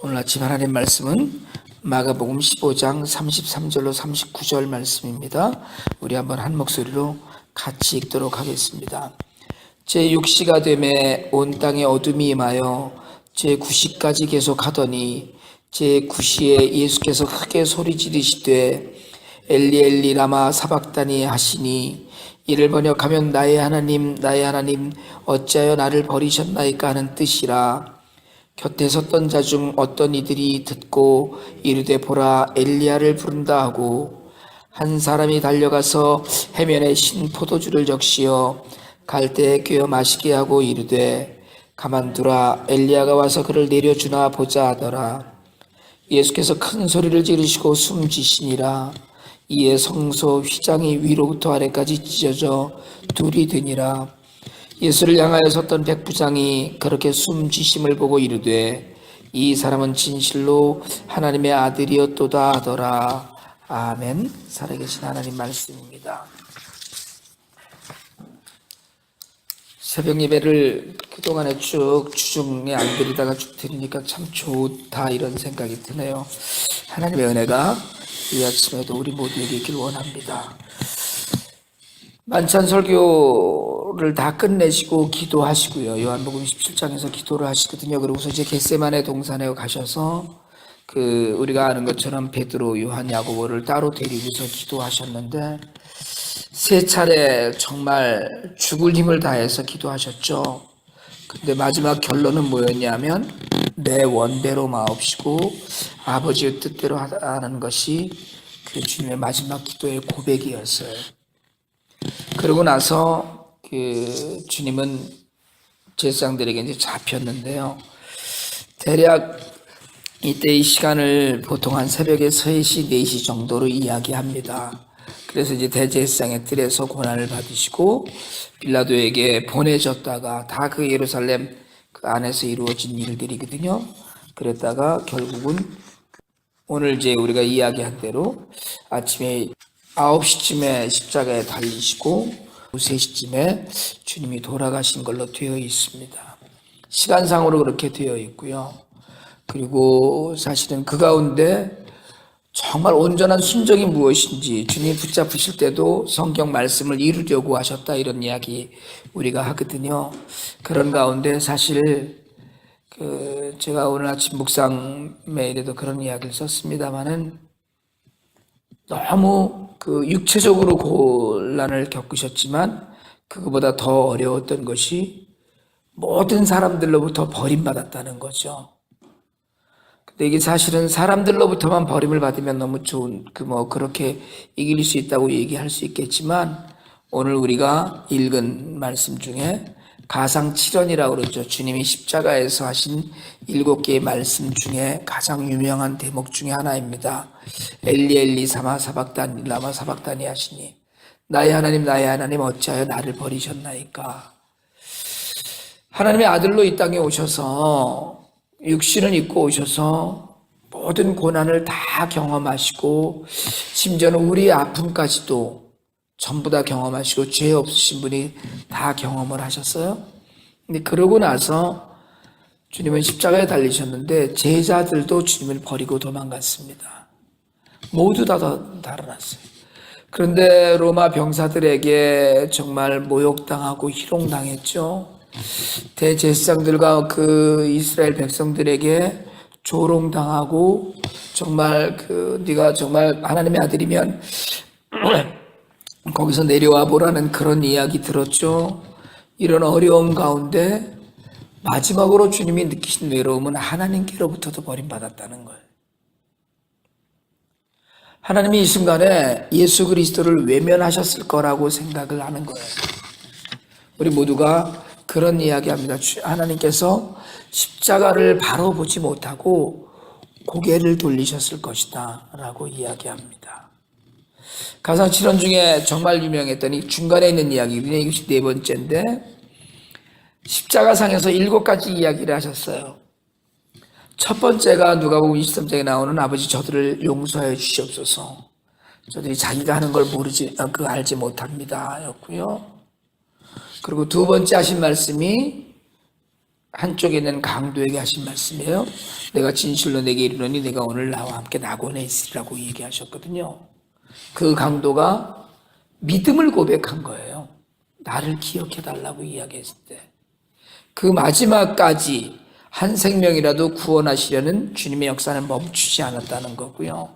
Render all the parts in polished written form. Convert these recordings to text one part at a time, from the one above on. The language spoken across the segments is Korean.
오늘 아침 하나님 말씀은 마가복음 15장 33절로 39절 말씀입니다. 우리 한번 한 목소리로 같이 읽도록 하겠습니다. 제6시가 되매 온 땅에 어둠이 임하여 제9시까지 계속하더니 제9시에 예수께서 크게 소리 지르시되 엘리 엘리 라마 사박다니 하시니 이를 번역하면 나의 하나님 어찌하여 나를 버리셨나이까 하는 뜻이라. 곁에 섰던 자 중 어떤 이들이 듣고 이르되 보라 엘리야를 부른다 하고 한 사람이 달려가서 해면에 신 포도주를 적시어 갈대에 꿰어 마시게 하고 이르되 가만두라 엘리야가 와서 그를 내려주나 보자 하더라. 예수께서 큰 소리를 지르시고 숨지시니라. 이에 성소 휘장이 위로부터 아래까지 찢어져 둘이 되니라. 예수를 향하여 섰던 백부장이 그렇게 숨지심을 보고 이르되 이 사람은 진실로 하나님의 아들이었도다 하더라. 아멘. 살아계신 하나님 말씀입니다. 새벽 예배를 그동안에 쭉 주중에 안 드리다가 쭉 드리니까 참 좋다 이런 생각이 드네요. 하나님의 은혜가 이 아침에도 우리 모두에게 있길 원합니다. 만찬 설교를 다 끝내시고 기도하시고요. 요한복음 17장에서 기도를 하시거든요. 그러고서 이제 겟세마네 동산에 가셔서 우리가 아는 것처럼 베드로, 요한, 야고보를 따로 데리고서 기도하셨는데 세 차례 정말 죽을 힘을 다해서 기도하셨죠. 근데 마지막 결론은 뭐였냐면 내 원대로 마옵시고 아버지의 뜻대로 하는 것이 그 주님의 마지막 기도의 고백이었어요. 그러고 나서 주님은 제사장들에게 이제 잡혔는데요. 대략 이때 이 시간을 보통 한 새벽에 3시, 4시 정도로 이야기합니다. 그래서 이제 대제사장의 뜰에서 고난을 받으시고 빌라도에게 보내졌다가 다 그 예루살렘 그 안에서 이루어진 일들이거든요. 그랬다가 결국은 오늘 이제 우리가 이야기한 대로 아침에 9시쯤에 십자가에 달리시고 3시쯤에 주님이 돌아가신 걸로 되어 있습니다. 시간상으로 그렇게 되어 있고요. 그리고 사실은 그 가운데 정말 온전한 순종이 무엇인지 주님이 붙잡으실 때도 성경 말씀을 이루려고 하셨다 이런 이야기 우리가 하거든요. 그런 가운데 사실 제가 오늘 아침 묵상 메일에도 그런 이야기를 썼습니다마는 너무 육체적으로 곤란을 겪으셨지만 그거보다 더 어려웠던 것이 모든 사람들로부터 버림받았다는 거죠. 근데 이게 사실은 사람들로부터만 버림을 받으면 너무 좋은 그렇게 이길 수 있다고 얘기할 수 있겠지만 오늘 우리가 읽은 말씀 중에 가상칠언이라고 그러죠. 주님이 십자가에서 하신 7개의 말씀 중에 가장 유명한 대목 중에 하나입니다. 엘리 엘리 사마 사박다니 라마 사박다니 하시니 나의 하나님 어찌하여 나를 버리셨나이까. 하나님의 아들로 이 땅에 오셔서 육신을 입고 오셔서 모든 고난을 다 경험하시고 심지어는 우리의 아픔까지도 전부 다 경험하시고 죄 없으신 분이 다 경험을 하셨어요. 근데 그러고 나서 주님은 십자가에 달리셨는데 제자들도 주님을 버리고 도망갔습니다. 모두 다 달아났어요. 그런데 로마 병사들에게 정말 모욕당하고 희롱당했죠. 대제사장들과 그 이스라엘 백성들에게 조롱당하고 정말 네가 정말 하나님의 아들이면 거기서 내려와 보라는 그런 이야기 들었죠. 이런 어려움 가운데 마지막으로 주님이 느끼신 외로움은 하나님께로부터도 버림받았다는 거예요. 하나님이 이 순간에 예수 그리스도를 외면하셨을 거라고 생각을 하는 거예요. 우리 모두가 그런 이야기합니다. 하나님께서 십자가를 바로 보지 못하고 고개를 돌리셨을 것이다 라고 이야기합니다. 가상칠언 중에 정말 유명했던 이 중간에 있는 이야기거든요. 이것이 4번째인데 십자가상에서 7가지 이야기를 하셨어요. 첫 번째가 누가복음 23장에 나오는 아버지 저들을 용서하여 주시옵소서. 저들이 자기가 하는 걸 알지 못합니다 였고요. 그리고 두 번째 하신 말씀이 한쪽에 있는 강도에게 하신 말씀이에요. 내가 진실로 내게 이르노니 내가 오늘 나와 함께 낙원에 있으리라고 얘기하셨거든요. 그 강도가 믿음을 고백한 거예요. 나를 기억해달라고 이야기했을 때 그 마지막까지 한 생명이라도 구원하시려는 주님의 역사는 멈추지 않았다는 거고요.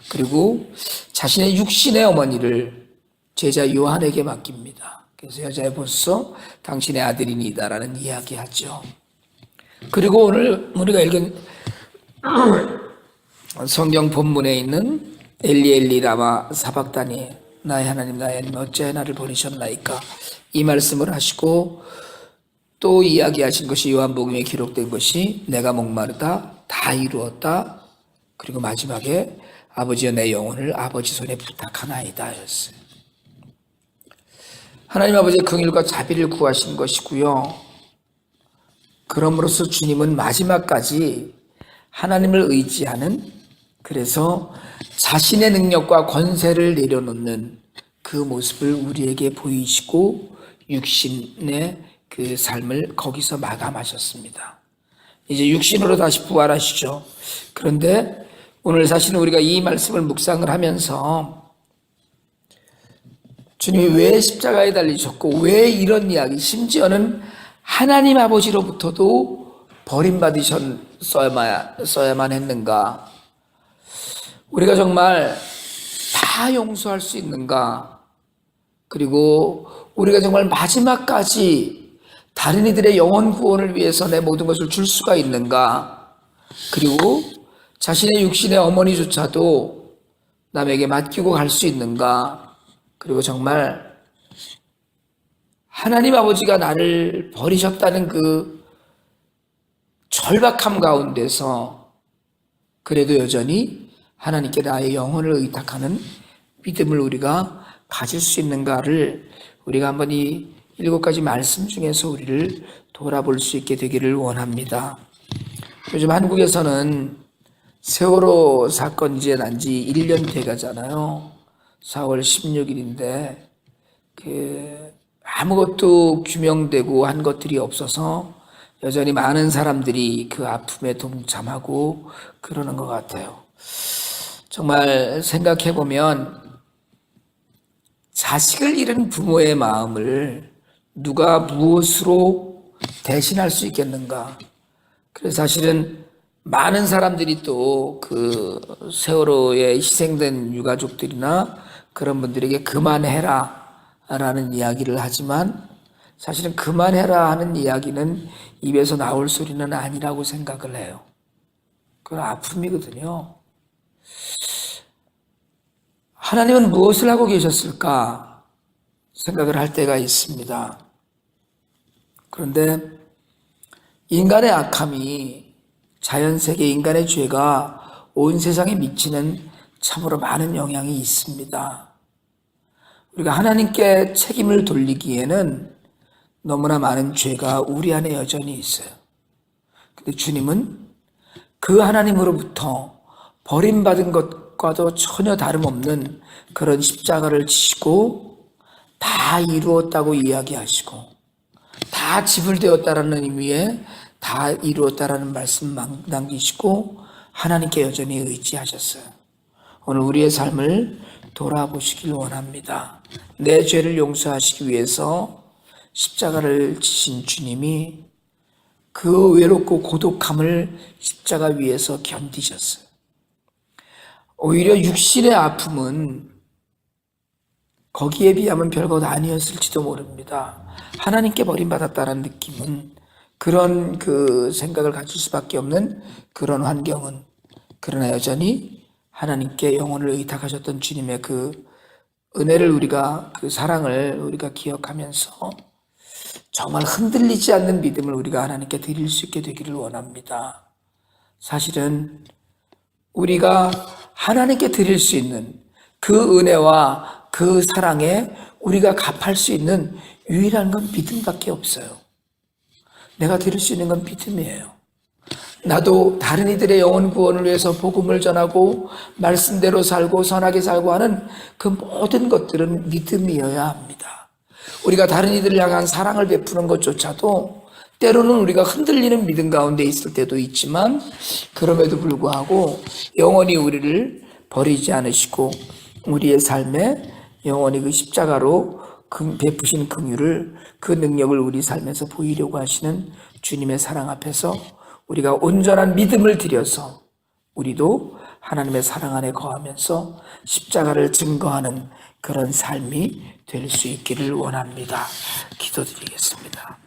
그리고 자신의 육신의 어머니를 제자 요한에게 맡깁니다. 그래서 여자의 보소 당신의 아들이니이다라는 이야기하죠. 그리고 오늘 우리가 읽은 성경 본문에 있는 엘리 엘리 라마 사박다니 나의 하나님 나의 하나님 어찌하여 나를 버리셨나이까 이 말씀을 하시고 또 이야기하신 것이 요한복음에 기록된 것이 내가 목마르다 다 이루었다 그리고 마지막에 아버지여 내 영혼을 아버지 손에 부탁하나이다 였어요. 하나님 아버지의 긍휼과 자비를 구하신 것이고요. 그럼으로써 주님은 마지막까지 하나님을 의지하는 그래서 자신의 능력과 권세를 내려놓는 그 모습을 우리에게 보이시고 육신의 그 삶을 거기서 마감하셨습니다. 이제 육신으로 다시 부활하시죠. 그런데 오늘 사실은 우리가 이 말씀을 묵상을 하면서 주님이 왜 십자가에 달리셨고 왜 이런 이야기 심지어는 하나님 아버지로부터도 버림받으셨어야만 했는가? 우리가 정말 다 용서할 수 있는가? 그리고 우리가 정말 마지막까지 다른 이들의 영혼 구원을 위해서 내 모든 것을 줄 수가 있는가? 그리고 자신의 육신의 어머니조차도 남에게 맡기고 갈 수 있는가? 그리고 정말 하나님 아버지가 나를 버리셨다는 그 절박함 가운데서 그래도 여전히 하나님께 나의 영혼을 의탁하는 믿음을 우리가 가질 수 있는가를 우리가 한번 이 7가지 말씀 중에서 우리를 돌아볼 수 있게 되기를 원합니다. 요즘 한국에서는 세월호 사건 이제 난 지 1년 돼 가잖아요. 4월 16일인데 아무것도 규명되고 한 것들이 없어서 여전히 많은 사람들이 그 아픔에 동참하고 그러는 것 같아요. 정말 생각해 보면 자식을 잃은 부모의 마음을 누가 무엇으로 대신할 수 있겠는가? 그래서 사실은 많은 사람들이 또 그 세월호에 희생된 유가족들이나 그런 분들에게 그만해라 라는 이야기를 하지만 사실은 그만해라 하는 이야기는 입에서 나올 소리는 아니라고 생각을 해요. 그건 아픔이거든요. 하나님은 무엇을 하고 계셨을까 생각을 할 때가 있습니다. 그런데 인간의 악함이 자연세계 인간의 죄가 온 세상에 미치는 참으로 많은 영향이 있습니다. 우리가 하나님께 책임을 돌리기에는 너무나 많은 죄가 우리 안에 여전히 있어요. 근데 주님은 그 하나님으로부터 버림받은 것과도 전혀 다름없는 그런 십자가를 지시고 다 이루었다고 이야기하시고 다 지불되었다라는 의미에 다 이루었다라는 말씀 남기시고 하나님께 여전히 의지하셨어요. 오늘 우리의 삶을 돌아보시길 원합니다. 내 죄를 용서하시기 위해서 십자가를 지신 주님이 그 외롭고 고독함을 십자가 위에서 견디셨어요. 오히려 육신의 아픔은 거기에 비하면 별것 아니었을지도 모릅니다. 하나님께 버림받았다는 느낌은 그런 그 생각을 가질 수밖에 없는 그런 환경은 그러나 여전히 하나님께 영혼을 의탁하셨던 주님의 그 은혜를 우리가 그 사랑을 우리가 기억하면서 정말 흔들리지 않는 믿음을 우리가 하나님께 드릴 수 있게 되기를 원합니다. 사실은 우리가 하나님께 드릴 수 있는 그 은혜와 그 사랑에 우리가 갚할 수 있는 유일한 건 믿음밖에 없어요. 내가 드릴 수 있는 건 믿음이에요. 나도 다른 이들의 영혼 구원을 위해서 복음을 전하고 말씀대로 살고 선하게 살고 하는 그 모든 것들은 믿음이어야 합니다. 우리가 다른 이들을 향한 사랑을 베푸는 것조차도 때로는 우리가 흔들리는 믿음 가운데 있을 때도 있지만 그럼에도 불구하고 영원히 우리를 버리지 않으시고 우리의 삶에 영원히 그 십자가로 베푸신 긍휼을 그 능력을 우리 삶에서 보이려고 하시는 주님의 사랑 앞에서 우리가 온전한 믿음을 들여서 우리도 하나님의 사랑 안에 거하면서 십자가를 증거하는 그런 삶이 될 수 있기를 원합니다. 기도드리겠습니다.